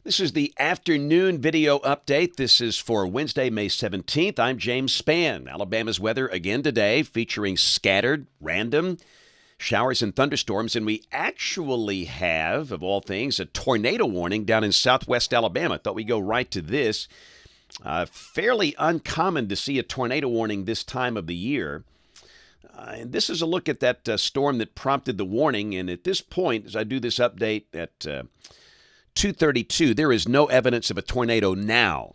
This is the afternoon video update. This is for Wednesday, May 17th. I'm James Spann. Alabama's weather again today, featuring scattered, random showers and thunderstorms. And we actually have, of all things, a tornado warning down in southwest Alabama. Thought we'd go right to this. Fairly uncommon to see a tornado warning this time of the year. And this is a look at that storm that prompted the warning. And at this point, as I do this update at 2:32, there is no evidence of a tornado now.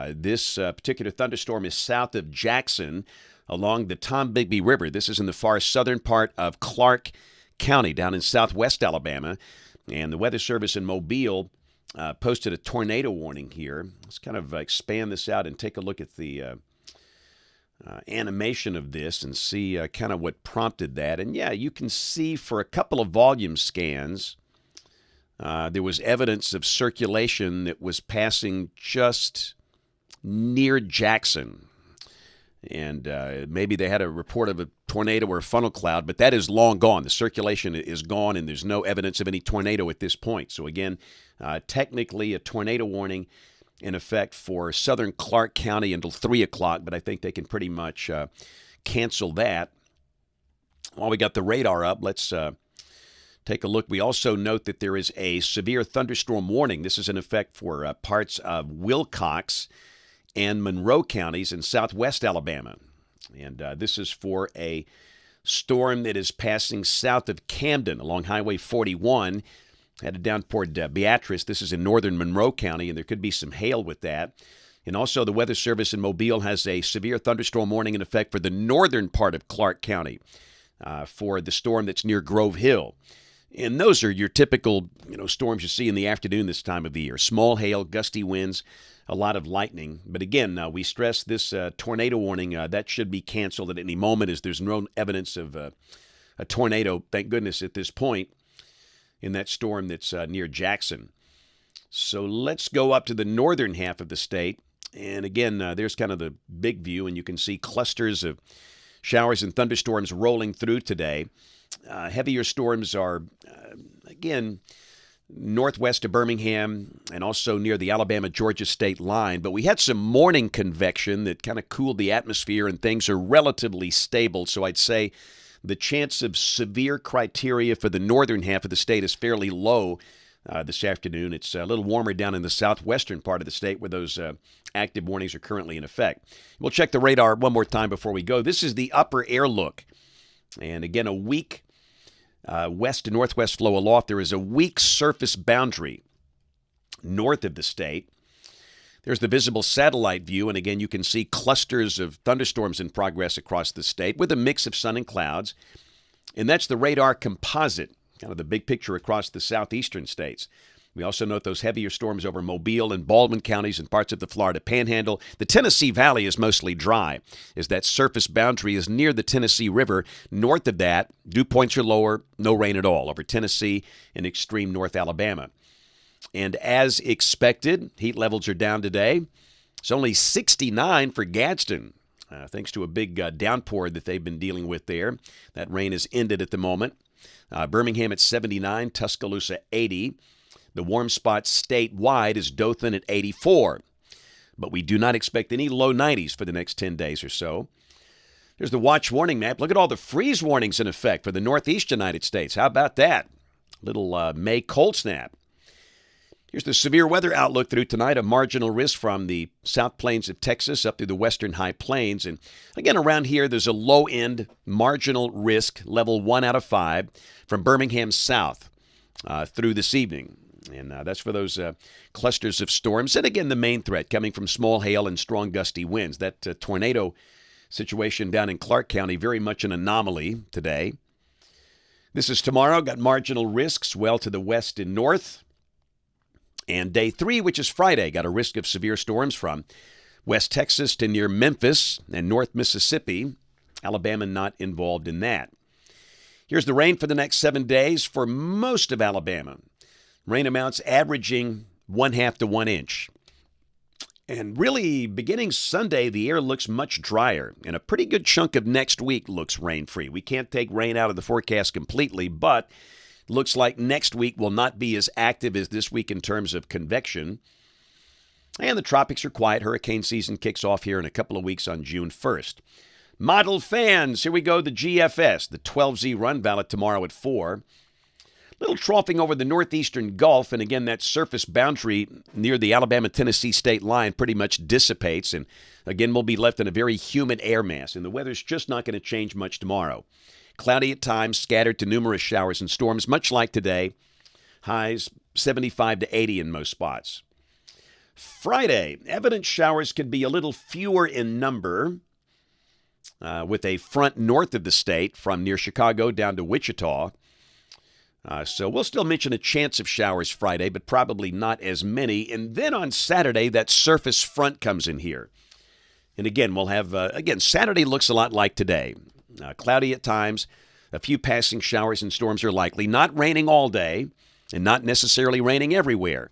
This particular thunderstorm is south of Jackson along the Tombigbee River. This is in the far southern part of Clark County down in southwest Alabama. And the Weather Service in Mobile posted a tornado warning here. Let's kind of expand this out and take a look at the animation of this and see kind of what prompted that. And yeah, you can see for a couple of volume scans, there was evidence of circulation that was passing just near Jackson. And maybe they had a report of a tornado or a funnel cloud, but that is long gone. The circulation is gone, and there's no evidence of any tornado at this point. So again, technically a tornado warning in effect for southern Clark County until 3 o'clock, but I think they can pretty much cancel that. While we got the radar up, let's take a look. We also note that there is a severe thunderstorm warning. This is in effect for parts of Wilcox and Monroe counties in southwest Alabama. And this is for a storm that is passing south of Camden along Highway 41, headed down toward Beatrice. This is in northern Monroe County, and there could be some hail with that. And also the Weather Service in Mobile has a severe thunderstorm warning in effect for the northern part of Clark County for the storm that's near Grove Hill. And those are your typical, storms you see in the afternoon this time of the year. Small hail, gusty winds, a lot of lightning. But again, we stress this tornado warning. That should be canceled at any moment as there's no evidence of a tornado, thank goodness, at this point in that storm that's near Jackson. So let's go up to the northern half of the state. And again, there's kind of the big view, and you can see clusters of showers and thunderstorms rolling through today. Heavier storms are, again, northwest of Birmingham and also near the Alabama-Georgia state line. But we had some morning convection that kind of cooled the atmosphere, and things are relatively stable. So I'd say the chance of severe criteria for the northern half of the state is fairly low this afternoon. It's a little warmer down in the southwestern part of the state where those active warnings are currently in effect. We'll check the radar one more time before we go. This is the upper air look. And again, a weak west to northwest flow aloft. There is a weak surface boundary north of the state. There's the visible satellite view, and again, you can see clusters of thunderstorms in progress across the state with a mix of sun and clouds. And that's the radar composite, kind of the big picture across the southeastern states. We also note those heavier storms over Mobile and Baldwin counties and parts of the Florida Panhandle. The Tennessee Valley is mostly dry, as that surface boundary is near the Tennessee River. North of that, dew points are lower, no rain at all over Tennessee and extreme North Alabama. And as expected, heat levels are down today. It's only 69 for Gadsden, thanks to a big downpour that they've been dealing with there. That rain is ended at the moment. Birmingham at 79, Tuscaloosa 80. The warm spot statewide is Dothan at 84. But we do not expect any low 90s for the next 10 days or so. There's the watch warning map. Look at all the freeze warnings in effect for the northeast United States. How about that? Little May cold snap. Here's the severe weather outlook through tonight. A marginal risk from the South Plains of Texas up through the western high plains. And again, around here, there's a low-end marginal risk, level 1 out of 5, from Birmingham south through this evening. And that's for those clusters of storms. And again, the main threat coming from small hail and strong gusty winds. That tornado situation down in Clark County, very much an anomaly today. This is tomorrow. Got marginal risks well to the west and north. And day 3, which is Friday, got a risk of severe storms from West Texas to near Memphis and North Mississippi. Alabama not involved in that. Here's the rain for the next 7 days for most of Alabama. Rain amounts averaging 1/2 to 1 inch. And really, beginning Sunday, the air looks much drier, and a pretty good chunk of next week looks rain-free. We can't take rain out of the forecast completely, but Looks like next week will not be as active as this week in terms of convection. And the tropics are quiet. Hurricane season kicks off here in a couple of weeks on June 1st. Model fans, here we go, the GFS, the 12Z run valid tomorrow at 4. Little troughing over the northeastern Gulf, and again, that surface boundary near the Alabama-Tennessee state line pretty much dissipates, and again, we'll be left in a very humid air mass, and the weather's just not going to change much tomorrow. Cloudy at times, scattered to numerous showers and storms, much like today. Highs 75 to 80 in most spots. Friday, evidence showers could be a little fewer in number, with a front north of the state from near Chicago down to Wichita. So we'll still mention a chance of showers Friday, but probably not as many. And then on Saturday, that surface front comes in here. And again, we'll have, Saturday looks a lot like today. Cloudy at times, a few passing showers and storms are likely. Not raining all day, and not necessarily raining everywhere.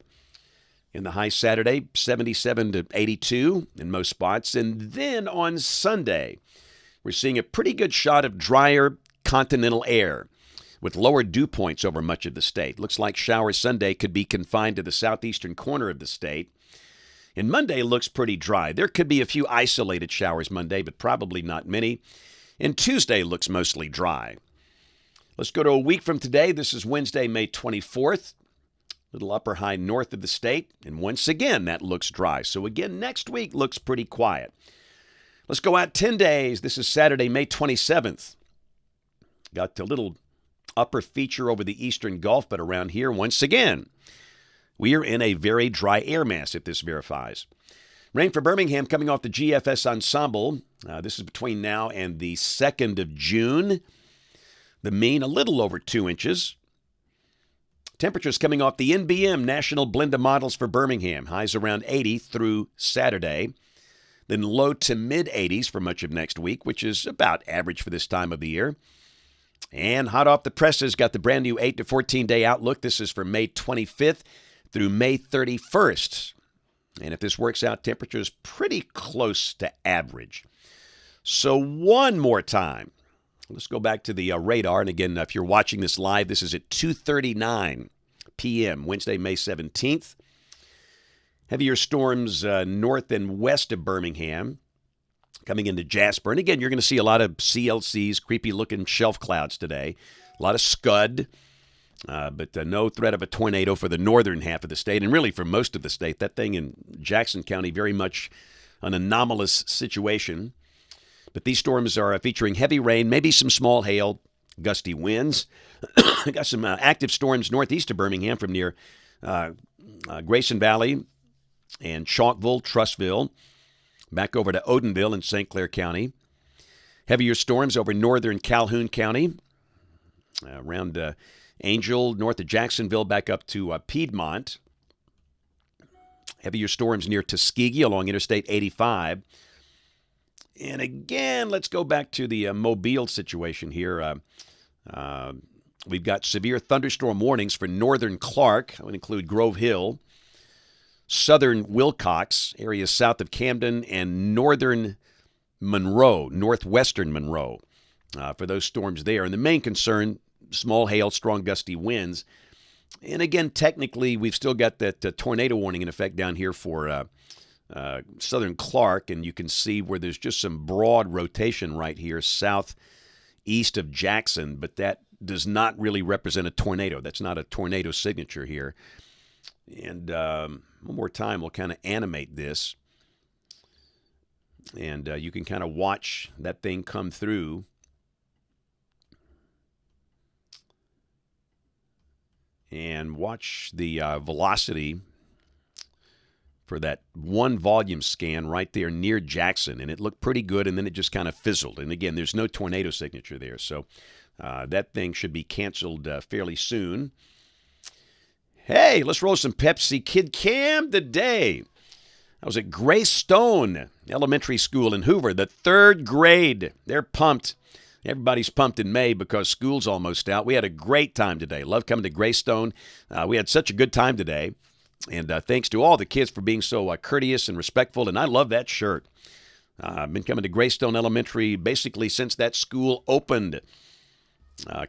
In the high Saturday, 77 to 82 in most spots. And then on Sunday, we're seeing a pretty good shot of drier continental air, with lower dew points over much of the state. Looks like showers Sunday could be confined to the southeastern corner of the state. And Monday looks pretty dry. There could be a few isolated showers Monday, but probably not many. And Tuesday looks mostly dry. Let's go to a week from today. This is Wednesday, May 24th. Little upper high north of the state. And once again, that looks dry. So again, next week looks pretty quiet. Let's go out 10 days. This is Saturday, May 27th. Got a little upper feature over the eastern Gulf, but around here, once again, we are in a very dry air mass if this verifies. Rain for Birmingham coming off the GFS ensemble. This is between now and the 2nd of June. The mean a little over 2 inches. Temperatures coming off the NBM National Blend of Models for Birmingham. Highs around 80 through Saturday. Then low to mid 80s for much of next week, which is about average for this time of the year. And hot off the presses, got the brand new 8 to 14 day outlook. This is for May 25th through May 31st. And if this works out, temperatures pretty close to average. So one more time. Let's go back to the radar. And again, if you're watching this live, this is at 2:39 p.m., Wednesday, May 17th. Heavier storms north and west of Birmingham coming into Jasper. And again, you're going to see a lot of CLCs, creepy-looking shelf clouds today. A lot of scud, but no threat of a tornado for the northern half of the state, and really for most of the state. That thing in Jackson County, very much an anomalous situation. But these storms are featuring heavy rain, maybe some small hail, gusty winds. Got some active storms northeast of Birmingham from near Grayson Valley and Chalkville, Trussville, back over to Odenville in St. Clair County. Heavier storms over northern Calhoun County, around Angel, north of Jacksonville, back up to Piedmont. Heavier storms near Tuskegee along Interstate 85. And again, let's go back to the Mobile situation here. We've got severe thunderstorm warnings for northern Clark. That would include Grove Hill, southern Wilcox, areas south of Camden, and northern Monroe, northwestern Monroe, for those storms there. And the main concern, small hail, strong gusty winds. And again, technically, we've still got that tornado warning in effect down here for southern Clark, and you can see where there's just some broad rotation right here southeast of Jackson, but that does not really represent a tornado. That's not a tornado signature here. And one more time, we'll kind of animate this, and you can kind of watch that thing come through. And watch the velocity for that one volume scan right there near Jackson. And it looked pretty good, and then it just kind of fizzled. And again, there's no tornado signature there. So that thing should be canceled fairly soon. Hey, let's roll some Pepsi Kid Cam today. I was at Greystone Elementary School in Hoover, the 3rd grade. They're pumped. Everybody's pumped in May because school's almost out. We had a great time today. Love coming to Greystone. We had such a good time today. And thanks to all the kids for being so courteous and respectful. And I love that shirt. I've been coming to Greystone Elementary basically since that school opened.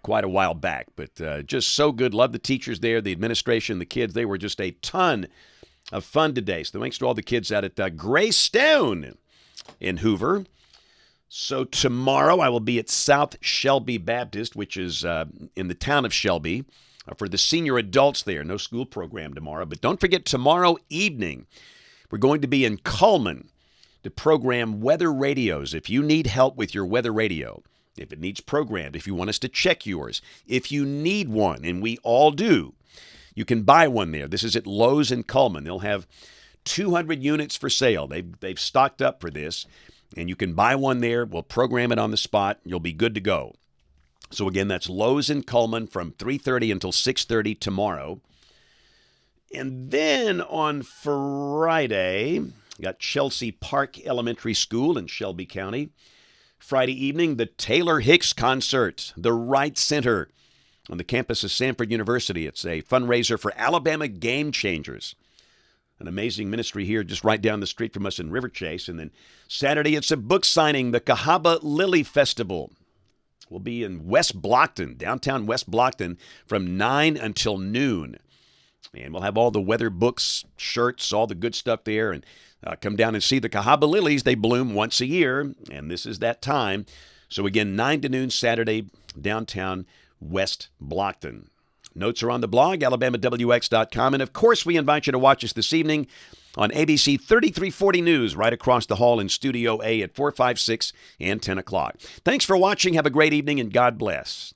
quite a while back. But just so good. Love the teachers there, the administration, the kids. They were just a ton of fun today. So thanks to all the kids out at Greystone in Hoover. So tomorrow I will be at South Shelby Baptist, which is in the town of Shelby, for the senior adults there. No school program tomorrow. But don't forget, tomorrow evening, we're going to be in Cullman to program weather radios. If you need help with your weather radio, if it needs programmed, if you want us to check yours, if you need one, and we all do, you can buy one there. This is at Lowe's in Cullman. They'll have 200 units for sale. They've stocked up for this, and you can buy one there. We'll program it on the spot. You'll be good to go. So again, that's Lowe's in Cullman from 3:30 until 6:30 tomorrow. And then on Friday, got Chelsea Park Elementary School in Shelby County. Friday evening, the Taylor Hicks Concert, the Wright Center on the campus of Samford University. It's a fundraiser for Alabama Game Changers. An amazing ministry here just right down the street from us in River Chase. And then Saturday, it's a book signing, the Cahaba Lily Festival. We'll be in West Blockton, downtown West Blockton, from 9 until noon. And we'll have all the weather books, shirts, all the good stuff there. And come down and see the Cahaba Lilies. They bloom once a year, and this is that time. So again, 9 to noon Saturday, downtown West Blockton. Notes are on the blog, alabamawx.com. And, of course, we invite you to watch us this evening on ABC 3340 News right across the hall in Studio A at 4, 5, 6, and 10 o'clock. Thanks for watching. Have a great evening, and God bless.